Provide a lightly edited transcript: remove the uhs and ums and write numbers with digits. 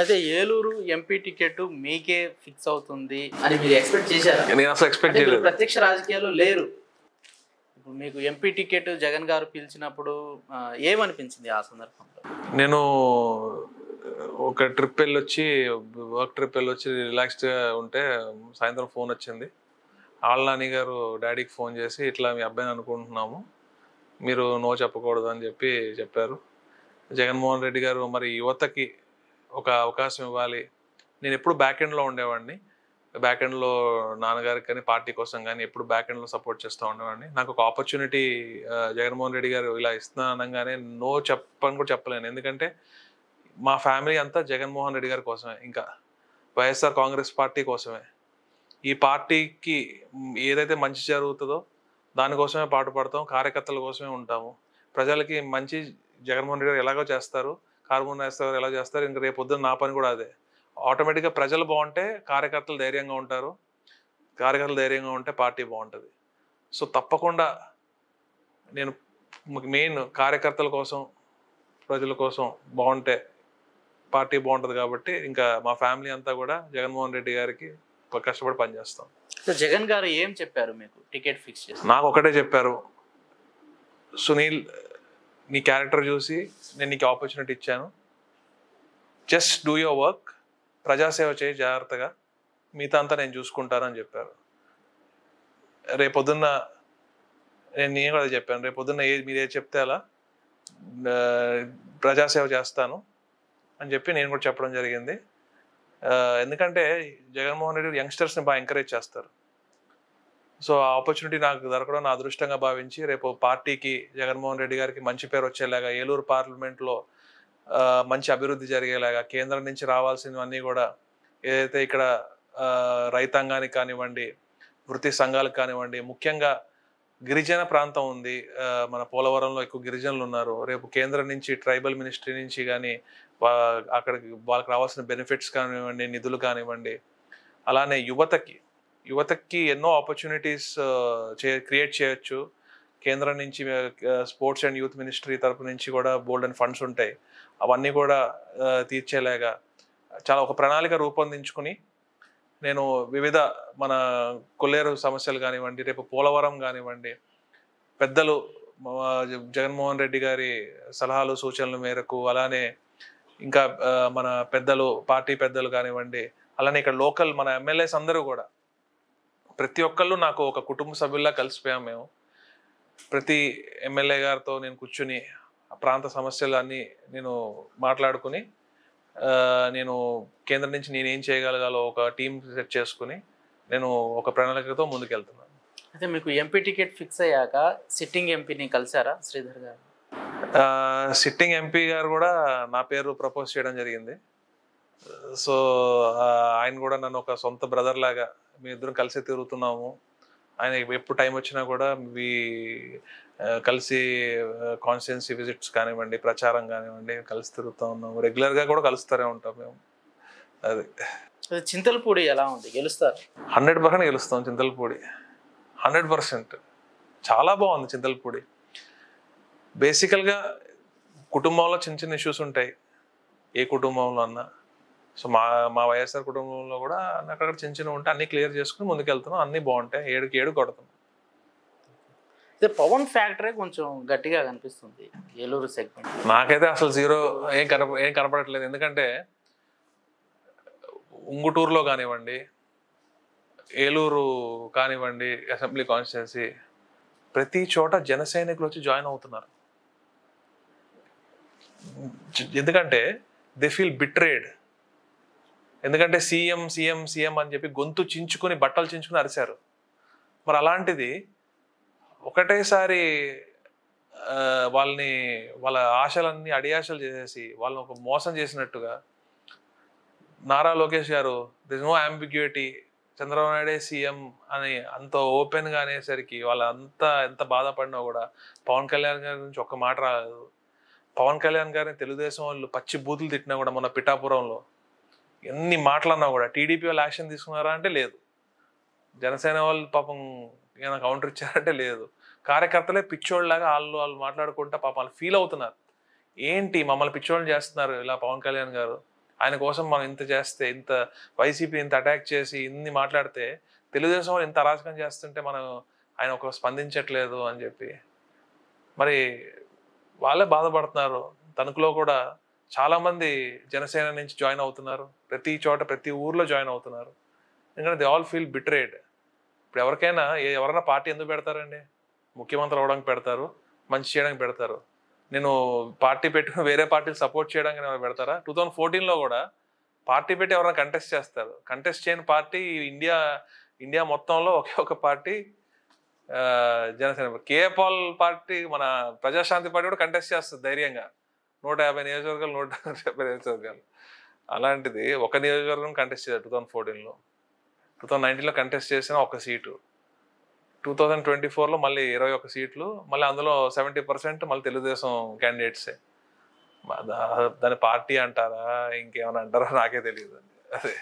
అయితే Eluru MP ticket మీకే fix అవుతుంది అని మీరు ఎక్స్పెక్ట్ చేశారా? నేను అసలు ఎక్స్పెక్ట్ అంటే మీరు చేయలేదు. ప్రత్యక్ష రాజకీయాల్లో లేరు. ఇప్పుడు మీకు ఎంపీ టికెట్ జగన్ గారు పిలిచినప్పుడు ఏమనిపించింది ఆ సందర్భంలో? నేను ఒక ట్రిప్ వెళ్ళొచ్చి వర్క్ ట్రిప్ వెళ్ళొచ్చి రిలాక్స్డ్గా ఉంటే సాయంత్రం ఫోన్ వచ్చింది. ఆళ్ళనాని గారు డాడీకి ఫోన్ చేసి ఇట్లా మీ అబ్బాయిని అనుకుంటున్నాము, మీరు నో చెప్పకూడదు అని చెప్పారు. జగన్మోహన్ రెడ్డి గారు మరి యువతకి ఒక అవకాశం ఇవ్వాలి. నేను ఎప్పుడు బ్యాక్ ఎండ్లో ఉండేవాడిని. బ్యాక్ ఎండ్లో నాన్నగారికి కానీ పార్టీ కోసం కానీ ఎప్పుడు బ్యాక్ ఎండ్లో సపోర్ట్ చేస్తూ ఉండేవాడిని. నాకు ఒక ఆపర్చునిటీ జగన్మోహన్ రెడ్డి గారు ఇలా ఇస్తున్నా అనగానే నో చెప్పని కూడా చెప్పలేను. ఎందుకంటే మా ఫ్యామిలీ అంతా జగన్మోహన్ రెడ్డి గారి కోసమే, ఇంకా వైఎస్ఆర్ కాంగ్రెస్ పార్టీ కోసమే. ఈ పార్టీకి ఏదైతే మంచి జరుగుతుందో దానికోసమే పాటుపడతాం, కార్యకర్తల కోసమే ఉంటాము. ప్రజలకి మంచి జగన్మోహన్ రెడ్డి గారు ఎలాగో చేస్తారు, కార్మూర్ నాగేశ్వర గారు ఎలా చేస్తారు, ఇంకా రేపు పొద్దున్న నా పని కూడా అదే. ఆటోమేటిక్గా ప్రజలు బాగుంటే కార్యకర్తలు ధైర్యంగా ఉంటారు, కార్యకర్తలు ధైర్యంగా ఉంటే పార్టీ బాగుంటుంది. సో తప్పకుండా నేను మెయిన్ కార్యకర్తల కోసం, ప్రజల కోసం బాగుంటే పార్టీ బాగుంటుంది. కాబట్టి ఇంకా మా ఫ్యామిలీ అంతా కూడా జగన్మోహన్ రెడ్డి గారికి కష్టపడి పనిచేస్తాం. జగన్ గారు ఏం చెప్పారు మీకు టికెట్ ఫిక్స్ చేసి? నాకు ఒకటే చెప్పారు, సునీల్ నీ క్యారెక్టర్ చూసి నేను నీకు ఆపర్చునిటీ ఇచ్చాను, జస్ట్ డూ యువర్ వర్క్, ప్రజాసేవ చేయి జాగ్రత్తగా, మిగతా అంతా నేను చూసుకుంటానని చెప్పారు. రేపొద్దున్న నేను కూడా చెప్పాను, రేపొద్దున్న మీరు ఏది చెప్తే అలా ప్రజాసేవ చేస్తాను అని చెప్పి నేను కూడా చెప్పడం జరిగింది. ఎందుకంటే జగన్మోహన్ రెడ్డి యంగ్స్టర్స్ని బాగా ఎంకరేజ్ చేస్తారు. సో ఆ ఆపర్చునిటీ నాకు దొరకడం నా అదృష్టంగా భావించి రేపు పార్టీకి, జగన్మోహన్ రెడ్డి గారికి మంచి పేరు వచ్చేలాగా, ఏలూరు పార్లమెంట్లో మంచి అభివృద్ధి జరిగేలాగా, కేంద్రం నుంచి రావాల్సినవన్నీ కూడా ఏదైతే ఇక్కడ రైతాంగానికి కానివ్వండి, వృత్తి సంఘాలకు కానివ్వండి, ముఖ్యంగా గిరిజన ప్రాంతం ఉంది, మన పోలవరంలో ఎక్కువ గిరిజనులు ఉన్నారు. రేపు కేంద్రం నుంచి ట్రైబల్ మినిస్ట్రీ నుంచి కానీ అక్కడికి వాళ్ళకి రావాల్సిన బెనిఫిట్స్ కానివ్వండి, నిధులు కానివ్వండి, అలానే యువతకి ఎన్నో ఆపర్చునిటీస్ క్రియేట్ చేయొచ్చు. కేంద్రం నుంచి స్పోర్ట్స్ అండ్ యూత్ మినిస్ట్రీ తరపు నుంచి కూడా బోల్డ్ అండ్ ఫండ్స్ ఉంటాయి. అవన్నీ కూడా తీర్చేలాగా చాలా ఒక ప్రణాళిక రూపొందించుకుని నేను వివిధ మన కొల్లేరు సమస్యలు కానివ్వండి, రేపు పోలవరం కానివ్వండి, పెద్దలు జగన్మోహన్ రెడ్డి గారి సలహాలు సూచనల మేరకు, అలానే ఇంకా మన పార్టీ పెద్దలు కానివ్వండి, అలానే ఇక్కడ లోకల్ మన ఎమ్మెల్యేస్ అందరూ కూడా ప్రతి ఒక్కళ్ళు నాకు ఒక కుటుంబ సభ్యుల్లా కలిసిపోయాం. మేము ప్రతి ఎమ్మెల్యే గారితో నేను కూర్చుని ఆ ప్రాంత సమస్యలు అన్నీ నేను మాట్లాడుకుని నేను కేంద్రం నుంచి నేను ఏం చేయగలగాలో ఒక టీం సెట్ చేసుకుని నేను ఒక ప్రణాళికతో ముందుకెళ్తున్నాను. అయితే మీకు ఎంపీ టికెట్ ఫిక్స్ అయ్యాక సిట్టింగ్ ఎంపీని కలిసారా శ్రీధర్ గారు? సిట్టింగ్ ఎంపీ గారు కూడా నా పేరు ప్రపోజ్ చేయడం జరిగింది. సో ఆయన కూడా నన్ను ఒక సొంత బ్రదర్ లాగా మీ ఇద్దరం కలిసి తిరుగుతున్నాము, ఆయన ఎప్పుడు టైం వచ్చినా కూడా కలిసి కాన్స్టిట్యున్సీ విజిట్స్ కానివ్వండి, ప్రచారం కానివ్వండి కలిసి తిరుగుతూ ఉన్నాము. రెగ్యులర్గా కూడా కలుస్తూనే ఉంటాం మేము. అది చింతలపూడి ఎలా ఉంది, గెలుస్తారు? 100% గెలుస్తాం. చింతలపూడి 100% చాలా బాగుంది. చింతలపూడి బేసికల్గా కుటుంబంలో చిన్న చిన్న ఇష్యూస్ ఉంటాయి, ఏ కుటుంబంలో అన్నా. సో మా వైఎస్ఆర్ కుటుంబంలో కూడా అక్కడ చిన్న చిన్న ఉంటే అన్ని క్లియర్ చేసుకుని ముందుకెళ్తున్నాం, అన్నీ బాగుంటాయి. 7కి 7 కొడుతున్నాం. పవన్ ఫ్యాక్టరీ కొంచెం గట్టిగా కనిపిస్తుంది ఏలూరు సెగ్మెంట్. నాకైతే అసలు జీరో ఏం కనపడట్లేదు. ఎందుకంటే ఉంగుటూరులో కానివ్వండి, ఏలూరు కానివ్వండి, అసెంబ్లీ కాన్స్టిట్యున్సీ ప్రతి చోట జన సైనికులు వచ్చి జాయిన్ అవుతున్నారు. ఎందుకంటే దే ఫీల్ బిట్రేడ్. ఎందుకంటే సీఎం సీఎం సీఎం అని చెప్పి గొంతు చించుకొని బట్టలు చించుకుని అరిశారు. మరి అలాంటిది ఒకటేసారి వాళ్ళ ఆశలన్నీ అడియాశలు చేసేసి వాళ్ళని ఒక మోసం చేసినట్టుగా నారా లోకేష్ గారు దిస్ నో అంబిగ్యూటీ, చంద్రబాబు నాయుడే సీఎం అని అంత ఓపెన్గా అనేసరికి వాళ్ళంతా ఎంత బాధపడినా కూడా పవన్ కళ్యాణ్ గారి నుంచి ఒక్క మాట రాలేదు. పవన్ కళ్యాణ్ గారిని తెలుగుదేశం వాళ్ళు పచ్చి బూతులు తిట్టినా కూడా మొన్న పిఠాపురంలో ఎన్ని మాటలన్నా కూడా టీడీపీ వాళ్ళు యాక్షన్ తీసుకున్నారా అంటే లేదు. జనసేన వాళ్ళు పాపం ఏమైనా కౌంటర్ ఇచ్చారంటే లేదు. కార్యకర్తలే పిచ్చోళ్ళలాగా వాళ్ళు మాట్లాడుకుంటా పాపం వాళ్ళు ఫీల్ అవుతున్నారు. ఏంటి మమ్మల్ని పిచ్చోళ్ళని చేస్తున్నారు ఇలా పవన్ కళ్యాణ్ గారు, ఆయన కోసం మనం ఇంత చేస్తే, ఇంత వైసీపీ ఇంత అటాక్ చేసి ఇన్ని మాట్లాడితే, తెలుగుదేశం వాళ్ళు ఇంత అరాచకం చేస్తుంటే మనం ఆయన ఒక స్పందించట్లేదు అని చెప్పి మరి వాళ్ళే బాధపడుతున్నారు. తణుకులో కూడా చాలామంది జనసేన నుంచి జాయిన్ అవుతున్నారు, ప్రతి చోట ప్రతి ఊర్లో జాయిన్ అవుతున్నారు. ఎందుకంటే దే ఆల్ ఫీల్ బిట్రేడ్. ఇప్పుడు ఎవరికైనా ఎవరైనా పార్టీ ఎందుకు పెడతారండి? ముఖ్యమంత్రి అవడానికి పెడతారు, మంచి చేయడానికి పెడతారు. నేను పార్టీ పెట్టుకుని వేరే పార్టీని సపోర్ట్ చేయడానికి ఎవరు పెడతారా? 2014లో కూడా పార్టీ పెట్టి ఎవరైనా కంటెస్ట్ చేస్తారు. కంటెస్ట్ చేయని పార్టీ ఇండియా మొత్తంలో ఒకే ఒక పార్టీ జనసేన. కేఏ పాల్ పార్టీ, మన ప్రజాశాంతి పార్టీ కూడా కంటెస్ట్ చేస్తుంది ధైర్యంగా. 150 నియోజకవర్గాలు, 170 నియోజకవర్గాలు. అలాంటిది ఒక నియోజకవర్గం కంటెస్ట్ చేశారు 2014లో. 2019లో కంటెస్ట్ చేసిన ఒక సీటు. 2024లో మళ్ళీ 21 సీట్లు, మళ్ళీ అందులో 70% మళ్ళీ తెలుగుదేశం క్యాండిడేట్సే. దాని పార్టీ అంటారా ఇంకేమైనా అంటారా నాకే తెలియదు. అదే